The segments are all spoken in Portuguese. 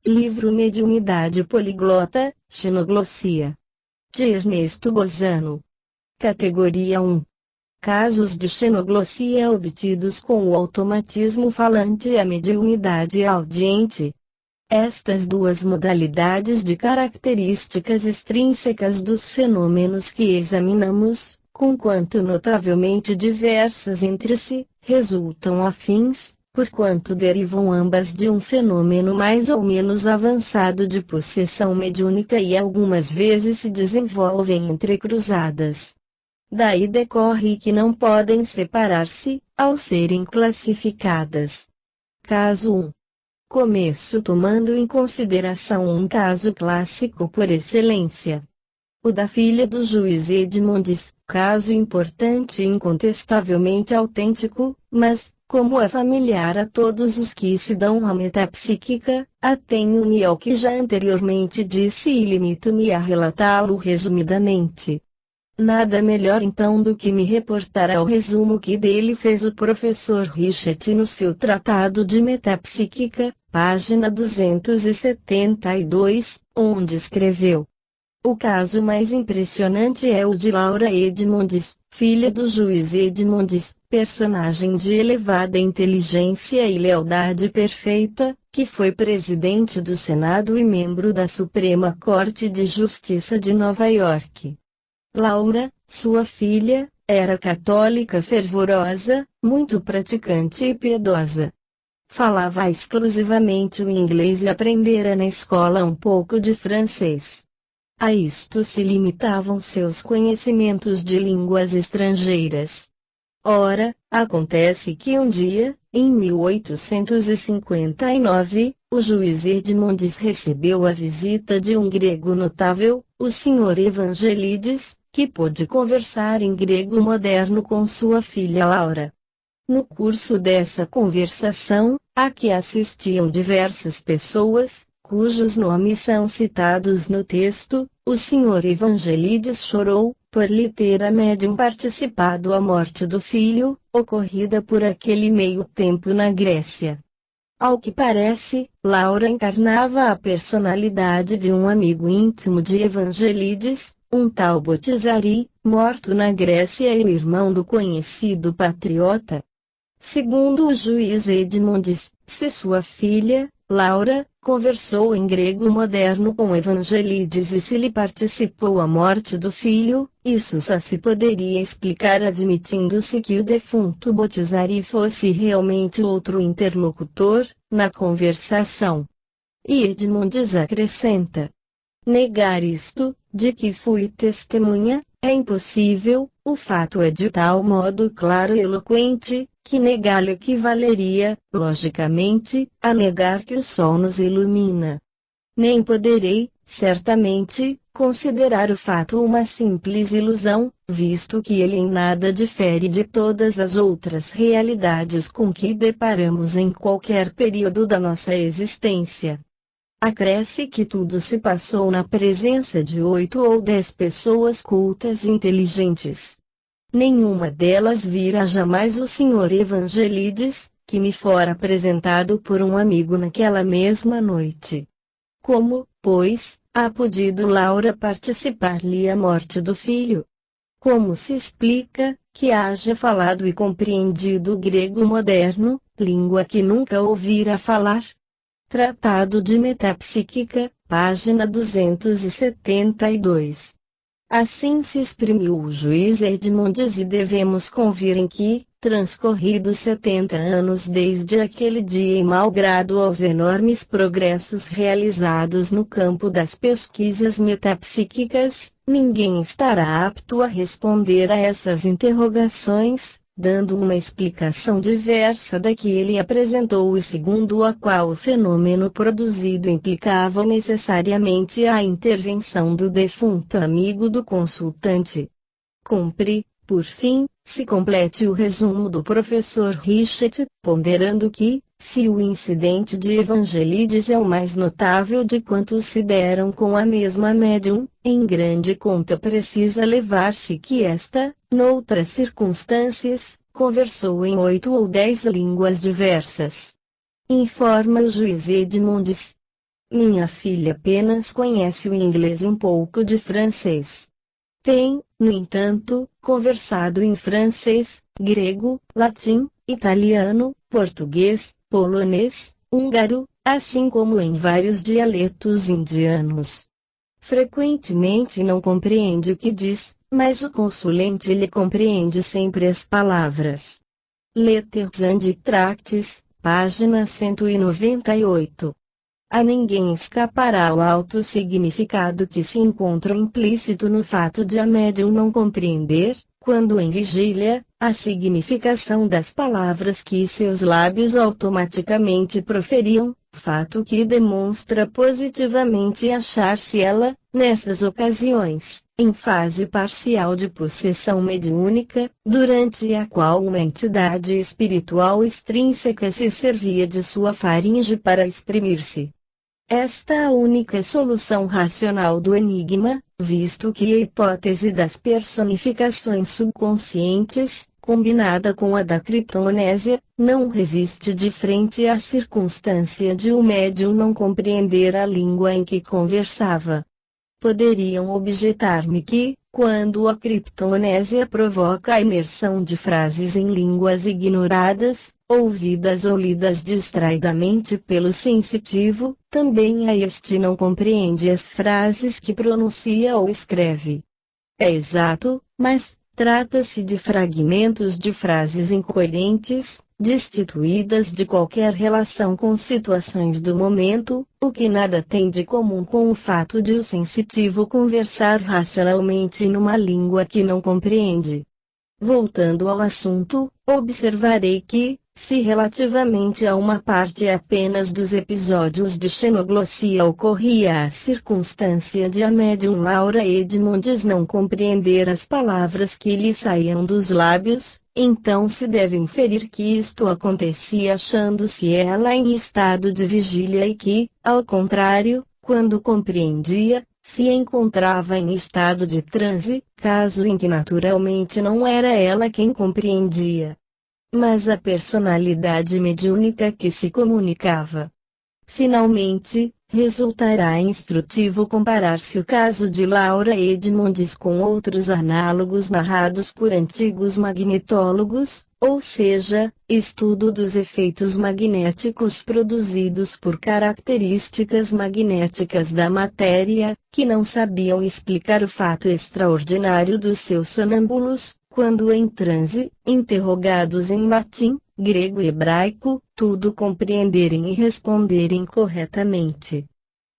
Livro Mediunidade Poliglota, Xenoglossia. De Ernesto Bozano. Categoria 1. Casos de xenoglossia obtidos com o automatismo falante e a mediunidade audiente. Estas duas modalidades de características extrínsecas dos fenômenos que examinamos, conquanto notavelmente diversas entre si, resultam afins, porquanto derivam ambas de um fenômeno mais ou menos avançado de possessão mediúnica e algumas vezes se desenvolvem entrecruzadas. Daí decorre que não podem separar-se, ao serem classificadas. Caso 1. Começo tomando em consideração um caso clássico por excelência. O da filha do juiz Edmondes, caso importante e incontestavelmente autêntico, mas, como é familiar a todos os que se dão à metapsíquica, atenho-me ao que já anteriormente disse e limito-me a relatá-lo resumidamente. Nada melhor então do que me reportar ao resumo que dele fez o professor Richet no seu Tratado de Metapsíquica, página 272, onde escreveu: o caso mais impressionante é o de Laura Edmondes, filha do juiz Edmondes, personagem de elevada inteligência e lealdade perfeita, que foi presidente do Senado e membro da Suprema Corte de Justiça de Nova York. Laura, sua filha, era católica fervorosa, muito praticante e piedosa. Falava exclusivamente o inglês e aprendera na escola um pouco de francês. A isto se limitavam seus conhecimentos de línguas estrangeiras. Ora, acontece que um dia, em 1859, o juiz Edmondes recebeu a visita de um grego notável, o Sr. Evangelides, que pôde conversar em grego moderno com sua filha Laura. No curso dessa conversação, a que assistiam diversas pessoas, cujos nomes são citados no texto, o Sr. Evangelides chorou, por lhe ter a médium participado a morte do filho, ocorrida por aquele meio tempo na Grécia. Ao que parece, Laura encarnava a personalidade de um amigo íntimo de Evangelides, um tal Botizari, morto na Grécia e o irmão do conhecido patriota. Segundo o juiz Edmondes, se sua filha, Laura, conversou em grego moderno com Evangelides e se lhe participou a morte do filho, isso só se poderia explicar admitindo-se que o defunto Botizari fosse realmente outro interlocutor, na conversação. E Edmondes acrescenta: negar isto, de que fui testemunha, é impossível, o fato é de tal modo claro e eloquente, que negá-lo equivaleria, logicamente, a negar que o sol nos ilumina. Nem poderei, certamente, considerar o fato uma simples ilusão, visto que ele em nada difere de todas as outras realidades com que deparamos em qualquer período da nossa existência. Acresce que tudo se passou na presença de 8 ou 10 pessoas cultas e inteligentes. Nenhuma delas vira jamais o Sr. Evangelides, que me fora apresentado por um amigo naquela mesma noite. Como, pois, há podido Laura participar-lhe a morte do filho? Como se explica que haja falado e compreendido o grego moderno, língua que nunca ouvira falar? Tratado de Metapsíquica, página 272. Assim se exprimiu o juiz Edmondes e devemos convir em que, transcorridos 70 anos desde aquele dia e malgrado aos enormes progressos realizados no campo das pesquisas metapsíquicas, ninguém estará apto a responder a essas interrogações, dando uma explicação diversa da que ele apresentou e segundo a qual o fenômeno produzido implicava necessariamente a intervenção do defunto amigo do consultante. Cumpre, por fim, se complete o resumo do professor Richet, ponderando que, se o incidente de Evangelides é o mais notável de quantos se deram com a mesma médium, em grande conta precisa levar-se que esta, noutras circunstâncias, conversou em 8 ou 10 línguas diversas. Informa o juiz Edmondes. Minha filha apenas conhece o inglês e um pouco de francês. Tem, no entanto, conversado em francês, grego, latim, italiano, português, polonês, húngaro, assim como em vários dialetos indianos. Frequentemente não compreende o que diz, mas o consulente lhe compreende sempre as palavras. Letters and Tracts, página 198. A ninguém escapará o alto significado que se encontra implícito no fato de a médium não compreender, quando em vigília, a significação das palavras que seus lábios automaticamente proferiam, fato que demonstra positivamente achar-se ela, nessas ocasiões, em fase parcial de possessão mediúnica, durante a qual uma entidade espiritual extrínseca se servia de sua faringe para exprimir-se. Esta a única solução racional do enigma, visto que a hipótese das personificações subconscientes, combinada com a da criptonésia, não resiste de frente à circunstância de o médium não compreender a língua em que conversava. Poderiam objetar-me que, quando a criptonésia provoca a imersão de frases em línguas ignoradas, ouvidas ou lidas distraidamente pelo sensitivo, também a este não compreende as frases que pronuncia ou escreve. É exato, mas trata-se de fragmentos de frases incoerentes, destituídas de qualquer relação com situações do momento, o que nada tem de comum com o fato de o sensitivo conversar racionalmente numa língua que não compreende. Voltando ao assunto, observarei que, se relativamente a uma parte apenas dos episódios de xenoglossia ocorria a circunstância de a médium Laura Edmondes não compreender as palavras que lhe saíam dos lábios, então se deve inferir que isto acontecia achando-se ela em estado de vigília e que, ao contrário, quando compreendia, se encontrava em estado de transe, caso em que naturalmente não era ela quem compreendia, mas a personalidade mediúnica que se comunicava. Finalmente, resultará instrutivo comparar-se o caso de Laura Edmondes com outros análogos narrados por antigos magnetólogos, ou seja, estudo dos efeitos magnéticos produzidos por características magnéticas da matéria, que não sabiam explicar o fato extraordinário dos seus sonâmbulos, quando em transe, interrogados em latim, grego e hebraico, tudo compreenderem e responderem corretamente.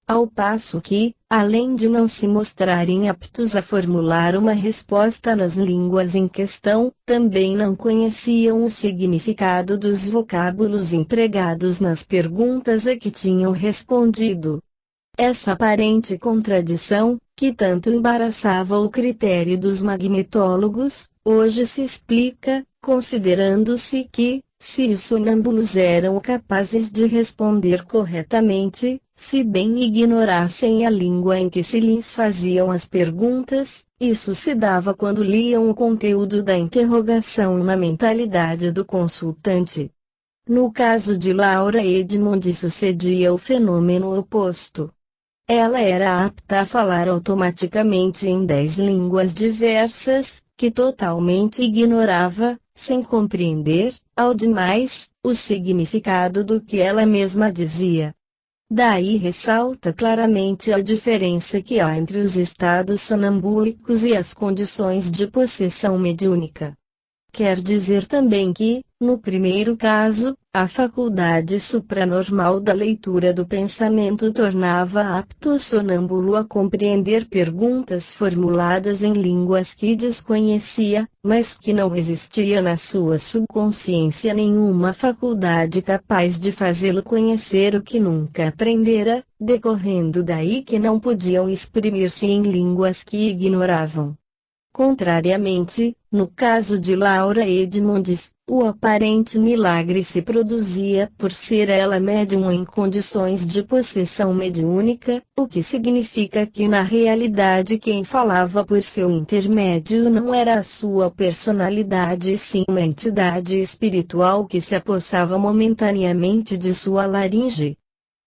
Ao passo que, além de não se mostrarem aptos a formular uma resposta nas línguas em questão, também não conheciam o significado dos vocábulos empregados nas perguntas a que tinham respondido. Essa aparente contradição, que tanto embaraçava o critério dos magnetólogos, hoje se explica, considerando-se que, se os sonâmbulos eram capazes de responder corretamente, se bem ignorassem a língua em que se lhes faziam as perguntas, isso se dava quando liam o conteúdo da interrogação na mentalidade do consultante. No caso de Laura Edmondes sucedia o fenômeno oposto. Ela era apta a falar automaticamente em 10 línguas diversas, que totalmente ignorava, sem compreender, ao demais, o significado do que ela mesma dizia. Daí ressalta claramente a diferença que há entre os estados sonambúlicos e as condições de possessão mediúnica. Quer dizer também que, no primeiro caso, a faculdade supranormal da leitura do pensamento tornava apto o sonâmbulo a compreender perguntas formuladas em línguas que desconhecia, mas que não existia na sua subconsciência nenhuma faculdade capaz de fazê-lo conhecer o que nunca aprendera, decorrendo daí que não podiam exprimir-se em línguas que ignoravam. Contrariamente, no caso de Laura Edmondes, o aparente milagre se produzia por ser ela médium em condições de possessão mediúnica, o que significa que na realidade quem falava por seu intermédio não era a sua personalidade e sim uma entidade espiritual que se apossava momentaneamente de sua laringe.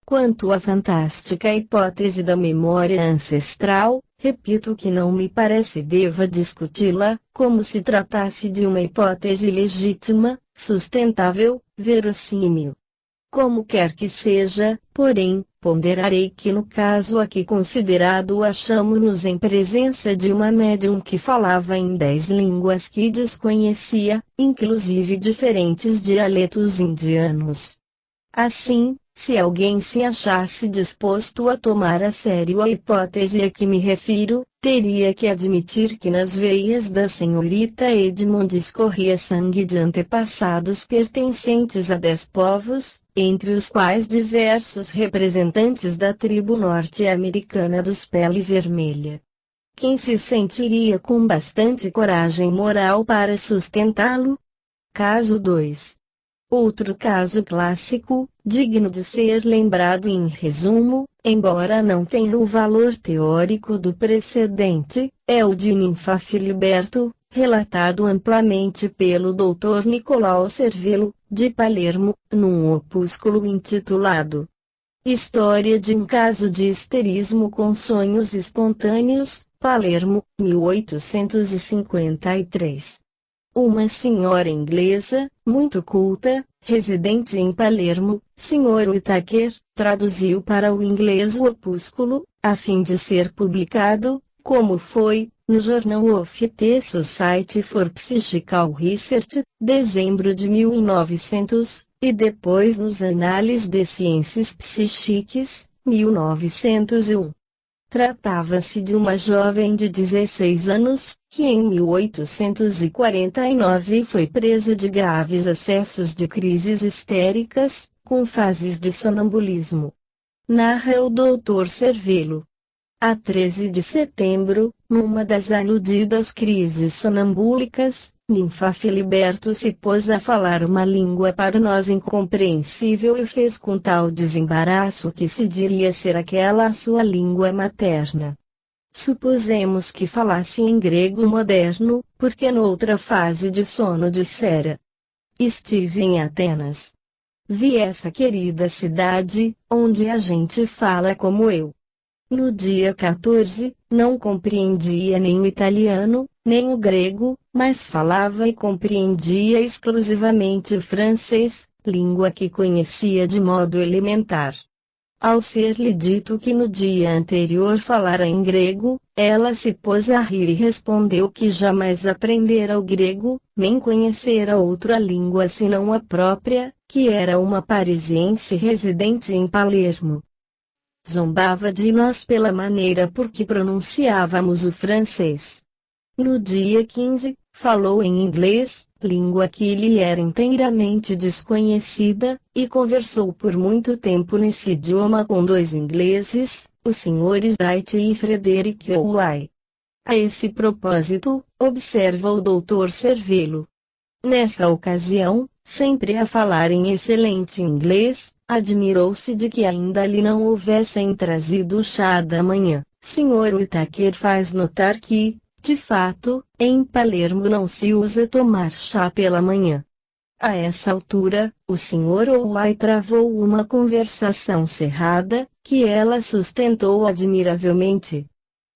Quanto à fantástica hipótese da memória ancestral, repito que não me parece deva discuti-la, como se tratasse de uma hipótese legítima, sustentável, verossímil. Como quer que seja, porém, ponderarei que no caso aqui considerado achamo-nos em presença de uma médium que falava em 10 línguas que desconhecia, inclusive diferentes dialetos indianos. Assim, se alguém se achasse disposto a tomar a sério a hipótese a que me refiro, teria que admitir que nas veias da senhorita Edmond escorria sangue de antepassados pertencentes a 10 povos, entre os quais diversos representantes da tribo norte-americana dos Pele Vermelha. Quem se sentiria com bastante coragem moral para sustentá-lo? Caso 2. Outro caso clássico, digno de ser lembrado em resumo, embora não tenha o valor teórico do precedente, é o de Ninfa Filiberto, relatado amplamente pelo Dr. Nicolau Cervelo, de Palermo, num opúsculo intitulado História de um caso de histerismo com sonhos espontâneos, Palermo, 1853. Uma senhora inglesa, muito culta, residente em Palermo, Sr. Whittaker, traduziu para o inglês o opúsculo, a fim de ser publicado, como foi, no Journal of the Society for Psychical Research, dezembro de 1900, e depois nos Anales de Ciências Psíquicas, 1901. Tratava-se de uma jovem de 16 anos, que em 1849 foi presa de graves acessos de crises histéricas, com fases de sonambulismo. Narra o Dr. Cervelo. A 13 de setembro, numa das aludidas crises sonambúlicas, Ninfa Filiberto se pôs a falar uma língua para nós incompreensível e fez com tal desembaraço que se diria ser aquela a sua língua materna. Supusemos que falasse em grego moderno, porque noutra fase de sono dissera: estive em Atenas. Vi essa querida cidade, onde a gente fala como eu. No dia 14, não compreendia nem o italiano, nem o grego, mas falava e compreendia exclusivamente o francês, língua que conhecia de modo elementar. Ao ser-lhe dito que no dia anterior falara em grego, ela se pôs a rir e respondeu que jamais aprendera o grego, nem conhecera outra língua senão a própria, que era uma parisiense residente em Palermo. Zombava de nós pela maneira por que pronunciávamos o francês. No dia 15, falou em inglês, língua que lhe era inteiramente desconhecida, e conversou por muito tempo nesse idioma com 2 ingleses, os Srs. Wright e Frederick Oway. A esse propósito, observa o Dr. Cervelo. Nessa ocasião, sempre a falar em excelente inglês, admirou-se de que ainda lhe não houvessem trazido o chá da manhã. Sr. Whittaker faz notar que, de fato, em Palermo não se usa tomar chá pela manhã. A essa altura, o Sr. Oway travou uma conversação cerrada, que ela sustentou admiravelmente.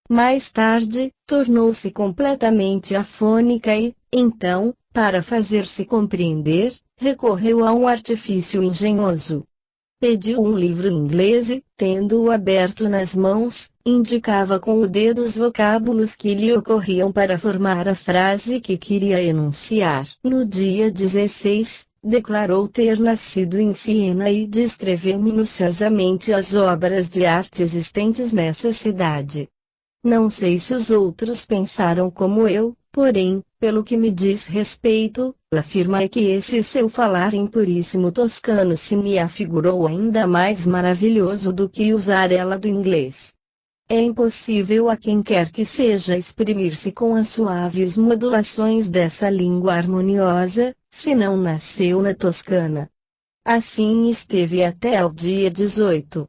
Mais tarde, tornou-se completamente afônica e, então, para fazer-se compreender, recorreu a um artifício engenhoso. Pediu um livro em inglês e, tendo-o aberto nas mãos, indicava com o dedo os vocábulos que lhe ocorriam para formar a frase que queria enunciar. No dia 16, declarou ter nascido em Siena e descreveu minuciosamente as obras de arte existentes nessa cidade. Não sei se os outros pensaram como eu, porém, pelo que me diz respeito, afirma que esse seu falar em puríssimo toscano se me afigurou ainda mais maravilhoso do que usar ela do inglês. É impossível a quem quer que seja exprimir-se com as suaves modulações dessa língua harmoniosa, se não nasceu na Toscana. Assim esteve até ao dia 18.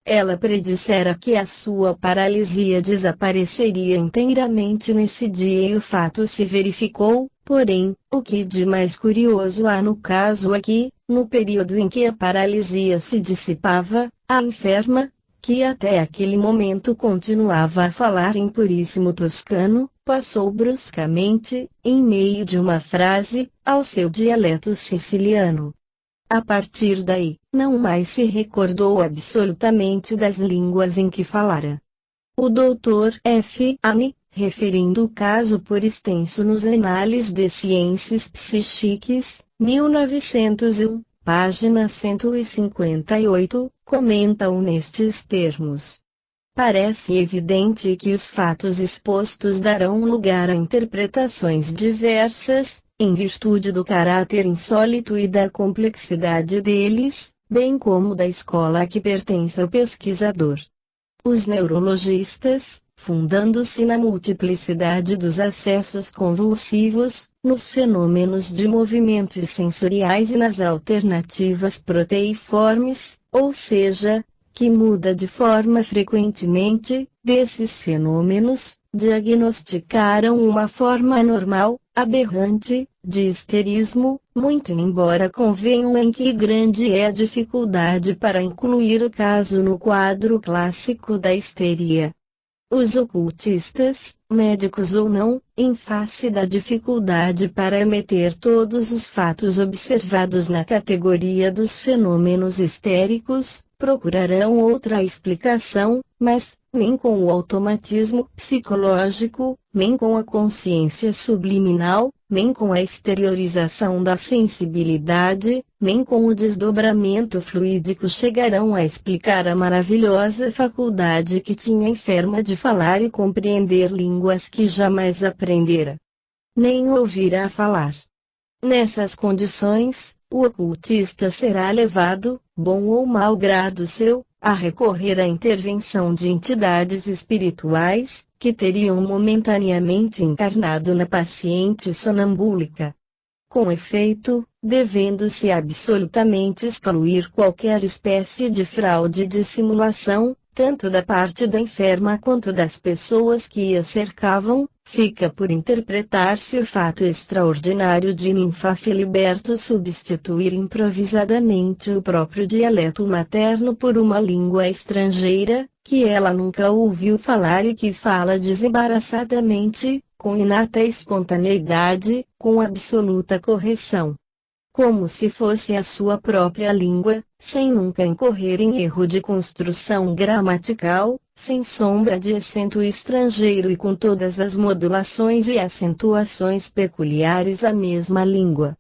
Ela predissera que a sua paralisia desapareceria inteiramente nesse dia e o fato se verificou, Porém, o que de mais curioso há no caso é que, no período em que a paralisia se dissipava, a enferma, que até aquele momento continuava a falar em puríssimo toscano, passou bruscamente, em meio de uma frase, ao seu dialeto siciliano. A partir daí, não mais se recordou absolutamente das línguas em que falara. O Dr. F. Anne, referindo o caso por extenso nos Anales de Ciências Psíquicas, 1901, página 158, comenta-o nestes termos. Parece evidente que os fatos expostos darão lugar a interpretações diversas, em virtude do caráter insólito e da complexidade deles, bem como da escola a que pertence o pesquisador. Os neurologistas, fundando-se na multiplicidade dos acessos convulsivos, nos fenômenos de movimentos sensoriais e nas alternativas proteiformes, ou seja, que muda de forma frequentemente, desses fenômenos, diagnosticaram uma forma anormal, aberrante, de histerismo, muito embora convenham em que grande é a dificuldade para incluir o caso no quadro clássico da histeria. Os ocultistas, médicos ou não, em face da dificuldade para meter todos os fatos observados na categoria dos fenômenos histéricos, procurarão outra explicação, mas, nem com o automatismo psicológico, nem com a consciência subliminal, nem com a exteriorização da sensibilidade, nem com o desdobramento fluídico chegarão a explicar a maravilhosa faculdade que tinha a enferma de falar e compreender línguas que jamais aprendera, nem ouvirá falar. Nessas condições, o ocultista será levado, bom ou mau grado seu, a recorrer à intervenção de entidades espirituais, que teriam momentaneamente encarnado na paciente sonambúlica. Com efeito, devendo-se absolutamente excluir qualquer espécie de fraude e dissimulação, tanto da parte da enferma quanto das pessoas que a cercavam, fica por interpretar-se o fato extraordinário de ninfa Filiberto substituir improvisadamente o próprio dialeto materno por uma língua estrangeira, que ela nunca ouviu falar e que fala desembaraçadamente, com inata espontaneidade, com absoluta correção. Como se fosse a sua própria língua, sem nunca incorrer em erro de construção gramatical, sem sombra de acento estrangeiro e com todas as modulações e acentuações peculiares à mesma língua.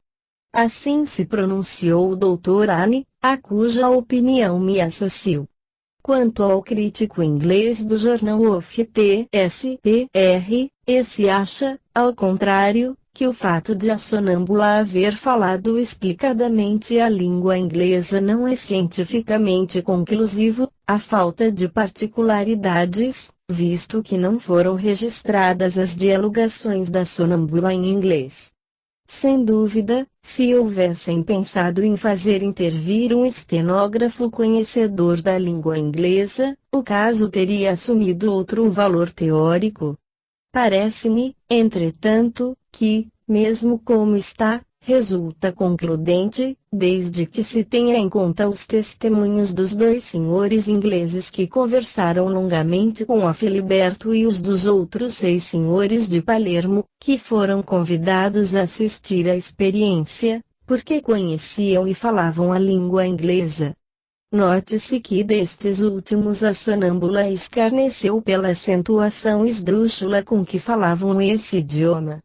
Assim se pronunciou o Dr. Anne, a cuja opinião me associo. Quanto ao crítico inglês do jornal OFTSPR, esse acha, ao contrário, que o fato de a sonâmbula haver falado explicadamente a língua inglesa não é cientificamente conclusivo, a falta de particularidades, visto que não foram registradas as dialogações da sonâmbula em inglês. Sem dúvida, se houvessem pensado em fazer intervir um estenógrafo conhecedor da língua inglesa, o caso teria assumido outro valor teórico. Parece-me, entretanto, que, mesmo como está, resulta concludente, desde que se tenha em conta os testemunhos dos dois senhores ingleses que conversaram longamente com a Filiberto e os dos outros 6 senhores de Palermo, que foram convidados a assistir à experiência, porque conheciam e falavam a língua inglesa. Note-se que destes últimos a sonâmbula escarneceu pela acentuação esdrúxula com que falavam esse idioma.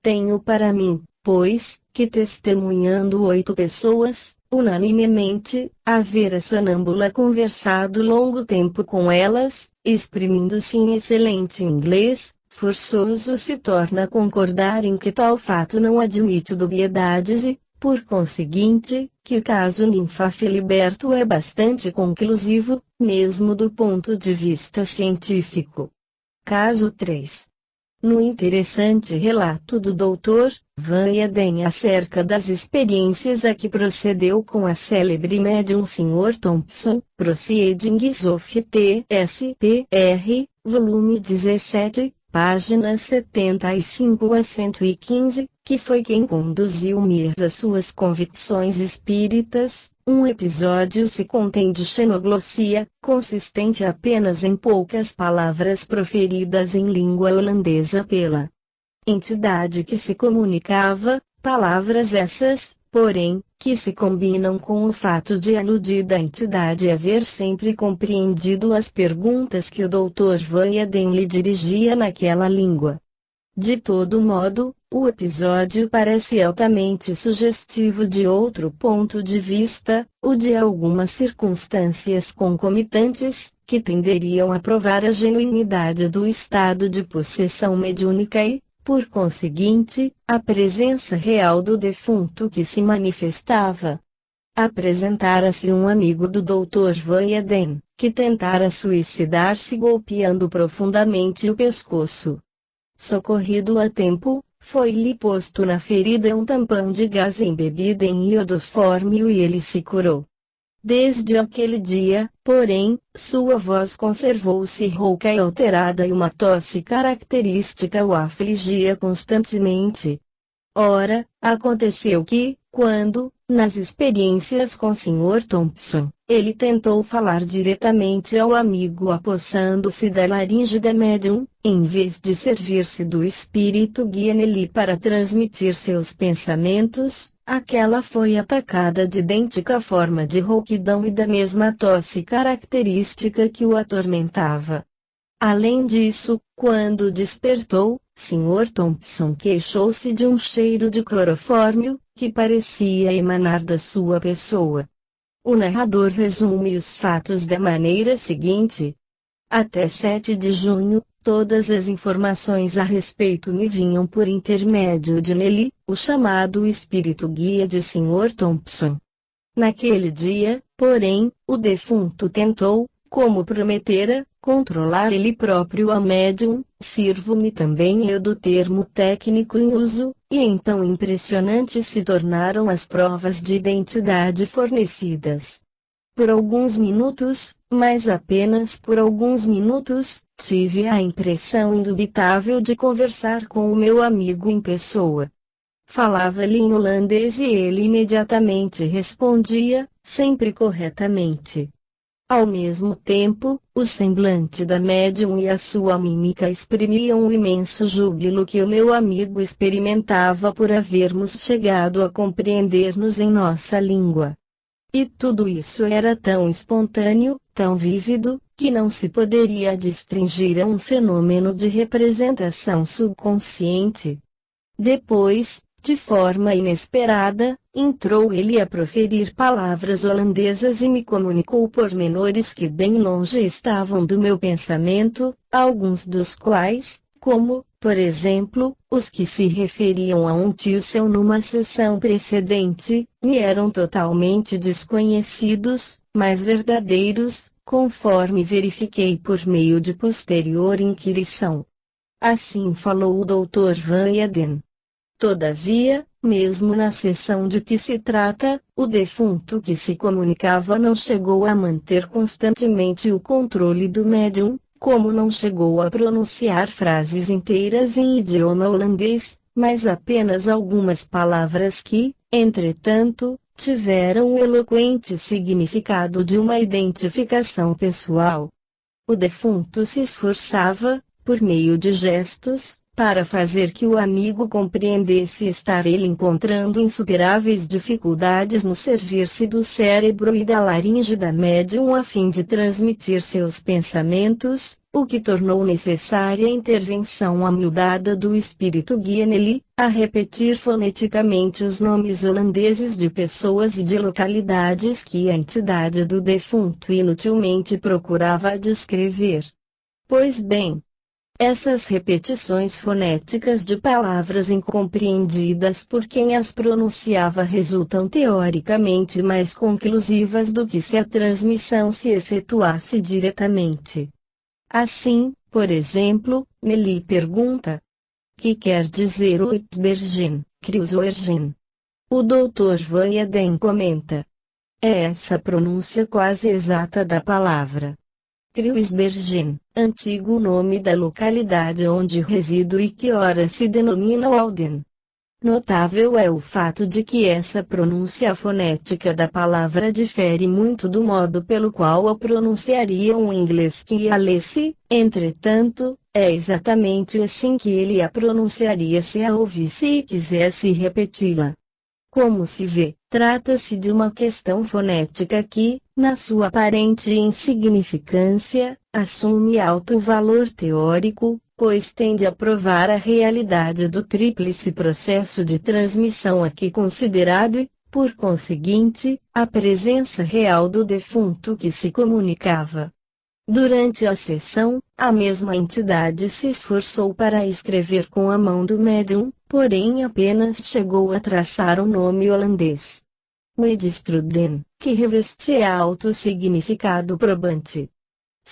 Tenho para mim, pois, que testemunhando 8 pessoas, unanimemente, haver a sonâmbula conversado longo tempo com elas, exprimindo-se em excelente inglês, forçoso se torna concordar em que tal fato não admite dubiedades e, por conseguinte, que o caso ninfa Filiberto é bastante conclusivo, mesmo do ponto de vista científico. Caso 3. No interessante relato do Dr. Van Eden acerca das experiências a que procedeu com a célebre médium Sr. Thompson, Proceedings of TSPR, volume 17, páginas 75 a 115, que foi quem conduziu-me às suas convicções espíritas. Um episódio se contém de xenoglossia, consistente apenas em poucas palavras proferidas em língua holandesa pela entidade que se comunicava, palavras essas, porém, que se combinam com o fato de a aludida entidade haver sempre compreendido as perguntas que o Dr. Van Eeden lhe dirigia naquela língua. De todo modo, o episódio parece altamente sugestivo de outro ponto de vista, o de algumas circunstâncias concomitantes, que tenderiam a provar a genuinidade do estado de possessão mediúnica e, por conseguinte, a presença real do defunto que se manifestava. Apresentara-se um amigo do Dr. Van Eeden, que tentara suicidar-se golpeando profundamente o pescoço. Socorrido a tempo, foi-lhe posto na ferida um tampão de gás embebido em iodoformio e ele se curou. Desde aquele dia, porém, sua voz conservou-se rouca e alterada e uma tosse característica o afligia constantemente. Ora, aconteceu que, quando, nas experiências com Sr. Thompson, ele tentou falar diretamente ao amigo apossando-se da laringe da médium, em vez de servir-se do espírito guia nele para transmitir seus pensamentos, aquela foi atacada de idêntica forma de rouquidão e da mesma tosse característica que o atormentava. Além disso, quando despertou, Sr. Thompson queixou-se de um cheiro de clorofórmio, que parecia emanar da sua pessoa. O narrador resume os fatos da maneira seguinte. Até 7 de junho, todas as informações a respeito me vinham por intermédio de Nelly, o chamado espírito guia de Sr. Thompson. Naquele dia, porém, o defunto tentou, como prometera, controlar ele próprio a médium, sirvo-me também eu do termo técnico em uso, e então impressionantes se tornaram as provas de identidade fornecidas. Por alguns minutos, mas apenas por alguns minutos, tive a impressão indubitável de conversar com o meu amigo em pessoa. Falava-lhe em holandês e ele imediatamente respondia, sempre corretamente. Ao mesmo tempo, o semblante da médium e a sua mímica exprimiam o imenso júbilo que o meu amigo experimentava por havermos chegado a compreender-nos em nossa língua. E tudo isso era tão espontâneo, tão vívido, que não se poderia adstringir a um fenômeno de representação subconsciente. Depois, de forma inesperada, entrou ele a proferir palavras holandesas e me comunicou pormenores que bem longe estavam do meu pensamento, alguns dos quais, como, por exemplo, os que se referiam a um tio seu numa sessão precedente, me eram totalmente desconhecidos, mas verdadeiros, conforme verifiquei por meio de posterior inquirição. Assim falou o Dr. Van Eeden. Todavia, mesmo na sessão de que se trata, o defunto que se comunicava não chegou a manter constantemente o controle do médium, como não chegou a pronunciar frases inteiras em idioma holandês, mas apenas algumas palavras que, entretanto, tiveram o eloquente significado de uma identificação pessoal. O defunto se esforçava, por meio de gestos, para fazer que o amigo compreendesse estar ele encontrando insuperáveis dificuldades no servir-se do cérebro e da laringe da médium a fim de transmitir seus pensamentos, o que tornou necessária a intervenção amiudada do espírito guia nele, a repetir foneticamente os nomes holandeses de pessoas e de localidades que a entidade do defunto inutilmente procurava descrever. Pois bem, essas repetições fonéticas de palavras incompreendidas por quem as pronunciava resultam teoricamente mais conclusivas do que se a transmissão se efetuasse diretamente. Assim, por exemplo, Nelly pergunta: que quer dizer o Uitsbergen, Kruisbergen? O Dr. Van Eeden comenta: é essa a pronúncia quase exata da palavra. Kruisbergen, antigo nome da localidade onde resido e que ora se denomina Walden. Notável é o fato de que essa pronúncia fonética da palavra difere muito do modo pelo qual a pronunciaria um inglês que a lesse, entretanto, é exatamente assim que ele a pronunciaria se a ouvisse e quisesse repeti-la. Como se vê, trata-se de uma questão fonética que, na sua aparente insignificância, assume alto valor teórico, pois tende a provar a realidade do tríplice processo de transmissão aqui considerado e, por conseguinte, a presença real do defunto que se comunicava. Durante a sessão, a mesma entidade se esforçou para escrever com a mão do médium, porém apenas chegou a traçar o nome holandês. Wedstruden, que revestia alto significado probante.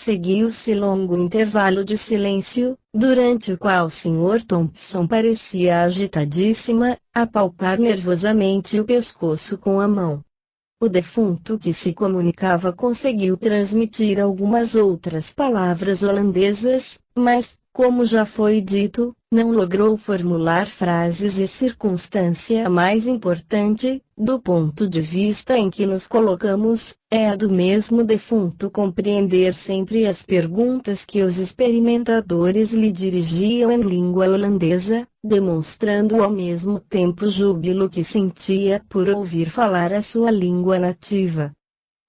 Seguiu-se longo intervalo de silêncio, durante o qual o Sr. Thompson parecia agitadíssima, a palpar nervosamente o pescoço com a mão. O defunto que se comunicava conseguiu transmitir algumas outras palavras holandesas, mas, como já foi dito, não logrou formular frases e circunstância mais importante, do ponto de vista em que nos colocamos, é a do mesmo defunto compreender sempre as perguntas que os experimentadores lhe dirigiam em língua holandesa, demonstrando ao mesmo tempo o júbilo que sentia por ouvir falar a sua língua nativa.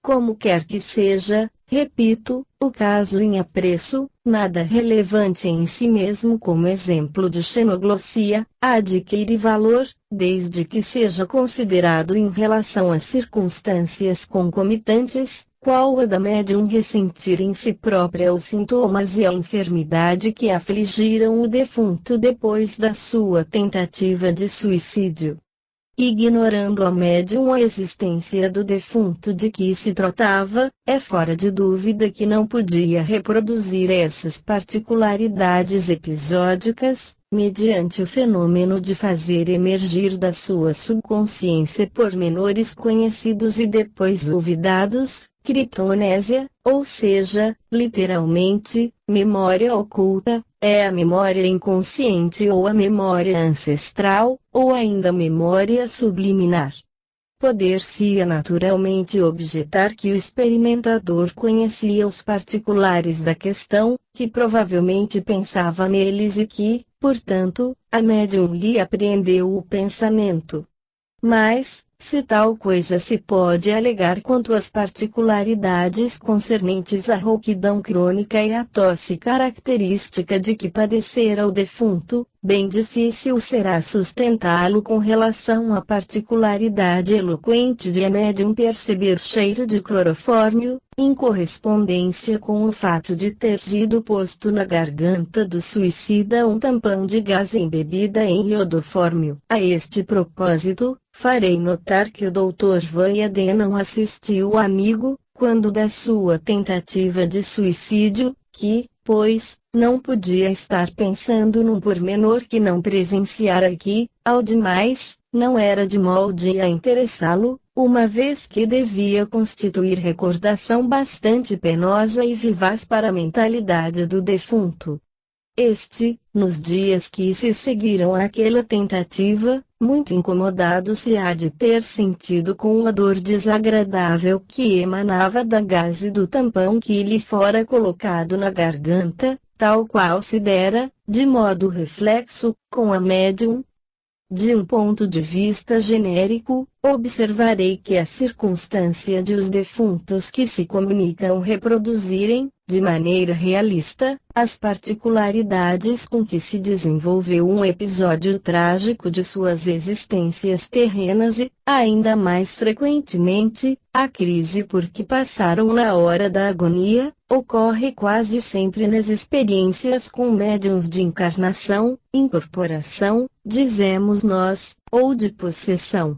Como quer que seja, repito, o caso em apreço, nada relevante em si mesmo como exemplo de xenoglossia, adquire valor, desde que seja considerado em relação às circunstâncias concomitantes, qual a da médium ressentir em si própria os sintomas e a enfermidade que afligiram o defunto depois da sua tentativa de suicídio. Ignorando a médium a existência do defunto de que se tratava, é fora de dúvida que não podia reproduzir essas particularidades episódicas, mediante o fenômeno de fazer emergir da sua subconsciência pormenores conhecidos e depois olvidados, criptonésia, ou seja, literalmente, memória oculta, é a memória inconsciente ou a memória ancestral, ou ainda memória subliminar. Poder-se-ia naturalmente objetar que o experimentador conhecia os particulares da questão, que provavelmente pensava neles e que, portanto, a médium lhe apreendeu o pensamento. Mas, se tal coisa se pode alegar quanto às particularidades concernentes à rouquidão crônica e à tosse característica de que padecera o defunto, bem difícil será sustentá-lo com relação à particularidade eloquente de a médium perceber cheiro de clorofórmio, em correspondência com o fato de ter sido posto na garganta do suicida um tampão de gás embebida em iodofórmio. A este propósito, farei notar que o Dr. Van Yaden não assistiu o amigo, quando da sua tentativa de suicídio, que, pois, não podia estar pensando num pormenor que não presenciara aqui, ao demais, não era de molde a interessá-lo, uma vez que devia constituir recordação bastante penosa e vivaz para a mentalidade do defunto. Este, nos dias que se seguiram àquela tentativa, muito incomodado se há de ter sentido com a dor desagradável que emanava da gaze do tampão que lhe fora colocado na garganta, tal qual se dera, de modo reflexo, com a médium. De um ponto de vista genérico, observarei que a circunstância de os defuntos que se comunicam reproduzirem, de maneira realista, as particularidades com que se desenvolveu um episódio trágico de suas existências terrenas e, ainda mais frequentemente, a crise por que passaram na hora da agonia, ocorre quase sempre nas experiências com médiuns de encarnação, incorporação, dizemos nós, ou de possessão.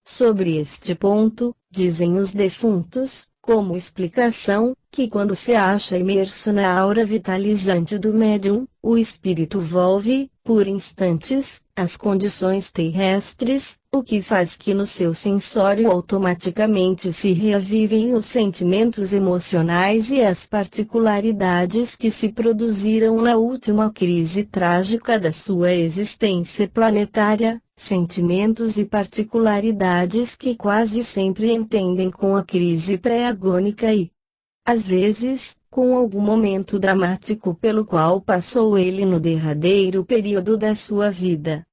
Sobre este ponto, dizem os defuntos, como explicação, que quando se acha imerso na aura vitalizante do médium, o espírito volve, por instantes, às condições terrestres, o que faz que no seu sensório automaticamente se reavivem os sentimentos emocionais e as particularidades que se produziram na última crise trágica da sua existência planetária, sentimentos e particularidades que quase sempre entendem com a crise pré-agônica e, às vezes, com algum momento dramático pelo qual passou ele no derradeiro período da sua vida.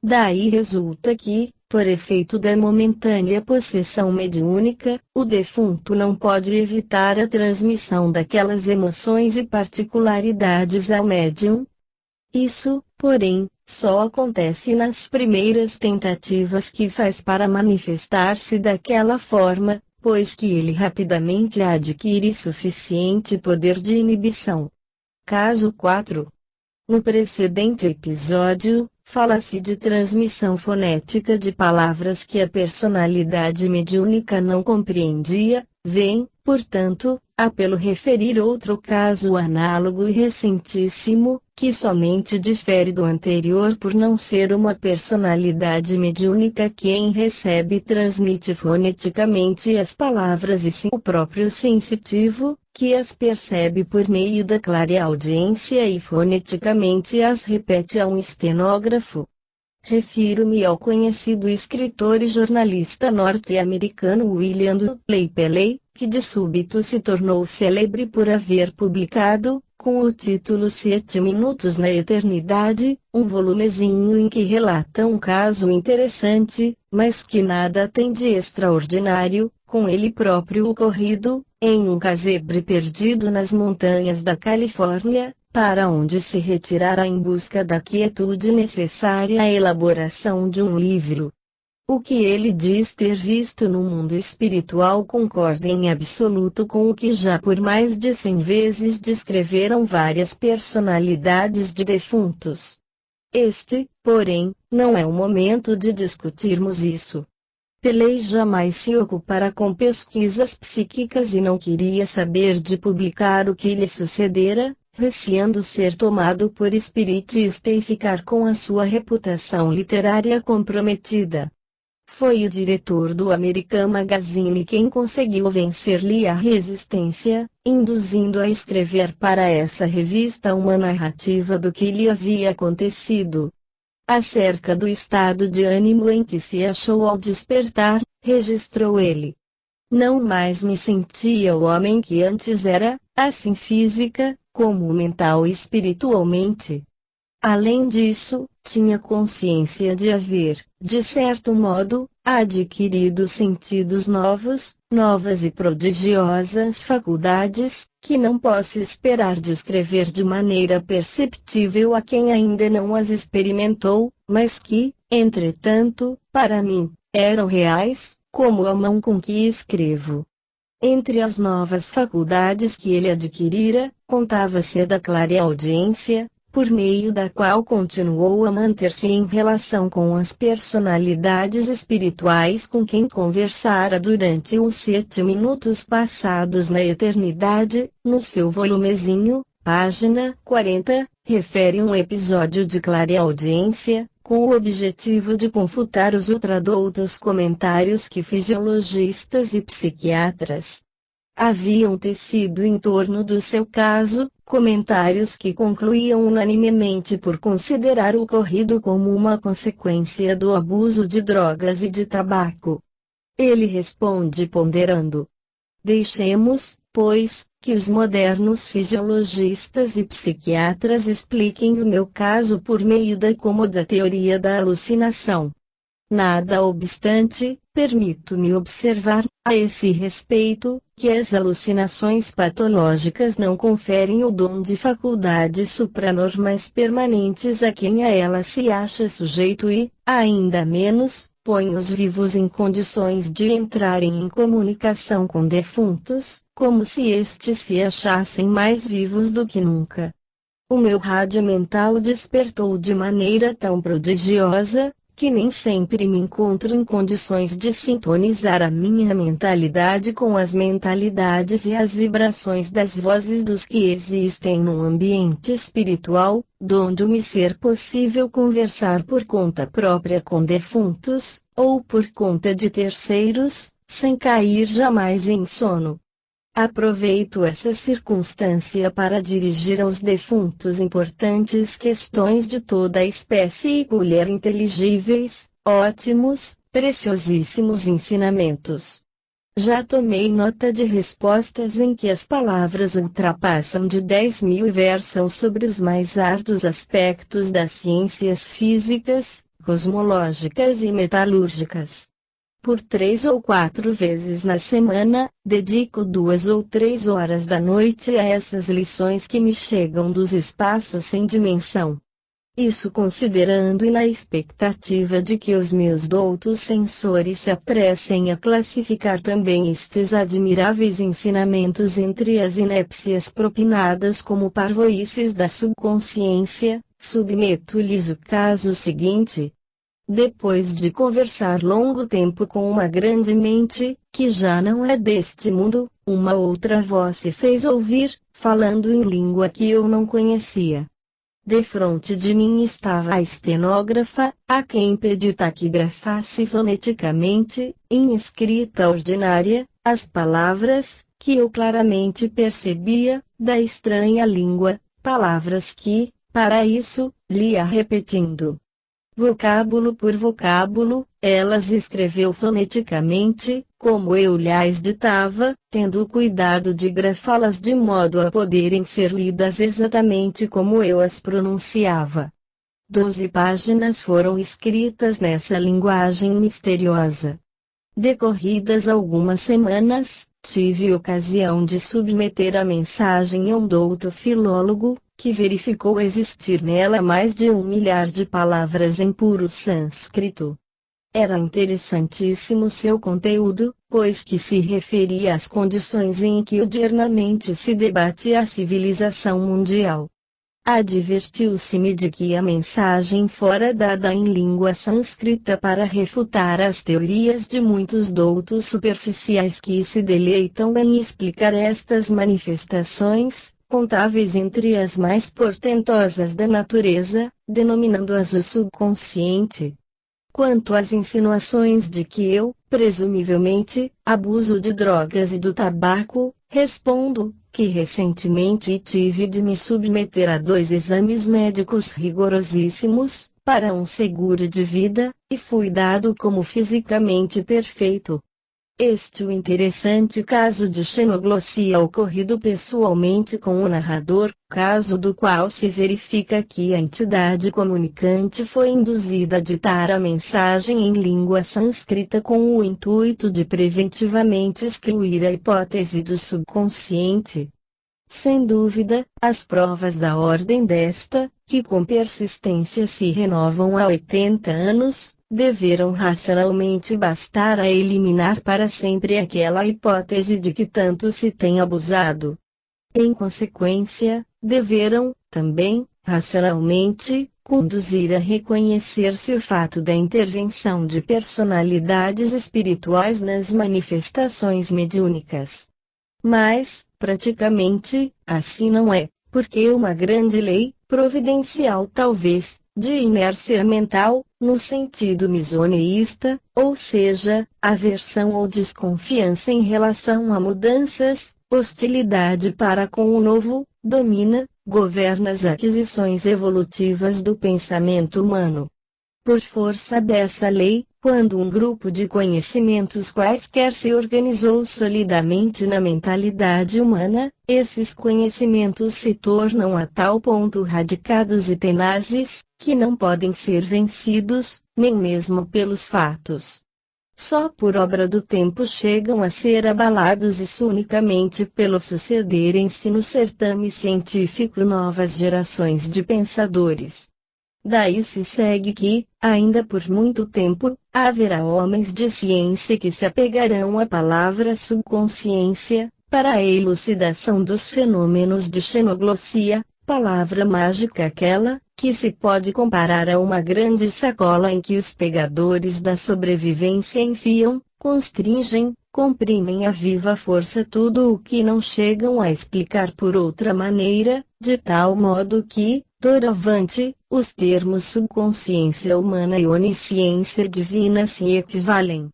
Daí resulta que, por efeito da momentânea possessão mediúnica, o defunto não pode evitar a transmissão daquelas emoções e particularidades ao médium. Isso, porém, só acontece nas primeiras tentativas que faz para manifestar-se daquela forma, pois que ele rapidamente adquire suficiente poder de inibição. Caso 4. No precedente episódio, fala-se de transmissão fonética de palavras que a personalidade mediúnica não compreendia. Vem, portanto, a pelo referir outro caso análogo e recentíssimo, que somente difere do anterior por não ser uma personalidade mediúnica quem recebe e transmite foneticamente as palavras e sim o próprio sensitivo, que as percebe por meio da clareaudiência e foneticamente as repete a um estenógrafo. Refiro-me ao conhecido escritor e jornalista norte-americano William Dudley Pelley, que de súbito se tornou célebre por haver publicado, com o título 7 Minutos na Eternidade, um volumezinho em que relata um caso interessante, mas que nada tem de extraordinário, com ele próprio ocorrido, em um casebre perdido nas montanhas da Califórnia, para onde se retirara em busca da quietude necessária à elaboração de um livro. O que ele diz ter visto no mundo espiritual concorda em absoluto com o que já por mais de 100 vezes descreveram várias personalidades de defuntos. Este, porém, não é o momento de discutirmos isso. Pelley jamais se ocupara com pesquisas psíquicas e não queria saber de publicar o que lhe sucedera, receando ser tomado por espiritista e ficar com a sua reputação literária comprometida. Foi o diretor do American Magazine quem conseguiu vencer-lhe a resistência, induzindo a escrever para essa revista uma narrativa do que lhe havia acontecido. Acerca do estado de ânimo em que se achou ao despertar, registrou ele. Não mais me sentia o homem que antes era, assim física, como mental e espiritualmente. Além disso, tinha consciência de haver, de certo modo, adquirido sentidos novos, novas e prodigiosas faculdades, que não posso esperar descrever de maneira perceptível a quem ainda não as experimentou, mas que, entretanto, para mim, eram reais, como a mão com que escrevo. Entre as novas faculdades que ele adquirira, contava-se a da clareaudiência, por meio da qual continuou a manter-se em relação com as personalidades espirituais com quem conversara durante os 7 minutos passados na eternidade. No seu volumezinho, página 40, refere um episódio de clareaudiência, com o objetivo de confutar os ultradoutos comentários que fisiologistas e psiquiatras haviam tecido em torno do seu caso, comentários que concluíam unanimemente por considerar o ocorrido como uma consequência do abuso de drogas e de tabaco. Ele responde ponderando: deixemos, pois, que os modernos fisiologistas e psiquiatras expliquem o meu caso por meio da cômoda teoria da alucinação. Nada obstante, permito-me observar, a esse respeito, que as alucinações patológicas não conferem o dom de faculdades supranormais permanentes a quem a ela se acha sujeito e, ainda menos, põe os vivos em condições de entrarem em comunicação com defuntos, como se estes se achassem mais vivos do que nunca. O meu rádio mental despertou de maneira tão prodigiosa, que nem sempre me encontro em condições de sintonizar a minha mentalidade com as mentalidades e as vibrações das vozes dos que existem num ambiente espiritual, donde me ser possível conversar por conta própria com defuntos, ou por conta de terceiros, sem cair jamais em sono. Aproveito essa circunstância para dirigir aos defuntos importantes questões de toda a espécie e colher inteligíveis, Ótimos, preciosíssimos ensinamentos. Já tomei nota de respostas em que as palavras ultrapassam de 10.000 e versam sobre os mais árduos aspectos das ciências físicas, cosmológicas e metalúrgicas. Por 3 ou 4 vezes na semana, dedico 2 ou 3 horas da noite a essas lições que me chegam dos espaços sem dimensão. Isso considerando e na expectativa de que os meus doutos sensores se apressem a classificar também estes admiráveis ensinamentos entre as inépcias propinadas como parvoíces da subconsciência, submeto-lhes o caso seguinte. Depois de conversar longo tempo com uma grande mente, que já não é deste mundo, uma outra voz se fez ouvir, falando em língua que eu não conhecia. Defronte de mim estava a estenógrafa, a quem pedi taquigrafasse foneticamente, em escrita ordinária, as palavras, que eu claramente percebia, da estranha língua, palavras que, para isso, lia repetindo. Vocábulo por vocábulo, elas escreveu foneticamente, como eu lhes ditava, tendo o cuidado de grafá-las de modo a poderem ser lidas exatamente como eu as pronunciava. 12 páginas foram escritas nessa linguagem misteriosa. Decorridas algumas semanas, tive ocasião de submeter a mensagem a um douto filólogo, que verificou existir nela mais de 1 milhar de palavras em puro sânscrito. Era interessantíssimo seu conteúdo, pois que se referia às condições em que odiernamente se debate a civilização mundial. Advertiu-se-me de que a mensagem fora dada em língua sânscrita para refutar as teorias de muitos doutos superficiais que se deleitam em explicar estas manifestações, contáveis entre as mais portentosas da natureza, denominando-as o subconsciente. Quanto às insinuações de que eu, presumivelmente, abuso de drogas e do tabaco, respondo, que recentemente tive de me submeter a 2 exames médicos rigorosíssimos, para um seguro de vida, e fui dado como fisicamente perfeito. Este o interessante caso de xenoglossia ocorrido pessoalmente com o narrador, caso do qual se verifica que a entidade comunicante foi induzida a ditar a mensagem em língua sânscrita com o intuito de preventivamente excluir a hipótese do subconsciente. Sem dúvida, as provas da ordem desta, que com persistência se renovam há 80 anos, deveram racionalmente bastar a eliminar para sempre aquela hipótese de que tanto se tem abusado. Em consequência, deveram, também, racionalmente, conduzir a reconhecer-se o fato da intervenção de personalidades espirituais nas manifestações mediúnicas. Mas, praticamente, assim não é, porque uma grande lei, providencial talvez, de inércia mental, no sentido misoneísta, ou seja, aversão ou desconfiança em relação a mudanças, hostilidade para com o novo, domina, governa as aquisições evolutivas do pensamento humano. Por força dessa lei, quando um grupo de conhecimentos quaisquer se organizou solidamente na mentalidade humana, esses conhecimentos se tornam a tal ponto radicados e tenazes, que não podem ser vencidos, nem mesmo pelos fatos. Só por obra do tempo chegam a ser abalados, isso unicamente pelo sucederem-se no certame científico novas gerações de pensadores. Daí se segue que, ainda por muito tempo, haverá homens de ciência que se apegarão à palavra subconsciência, para a elucidação dos fenômenos de xenoglossia, palavra mágica aquela, que se pode comparar a uma grande sacola em que os pegadores da sobrevivência enfiam, constringem, comprimem a viva força tudo o que não chegam a explicar por outra maneira, de tal modo que, doravante, os termos subconsciência humana e onisciência divina se equivalem.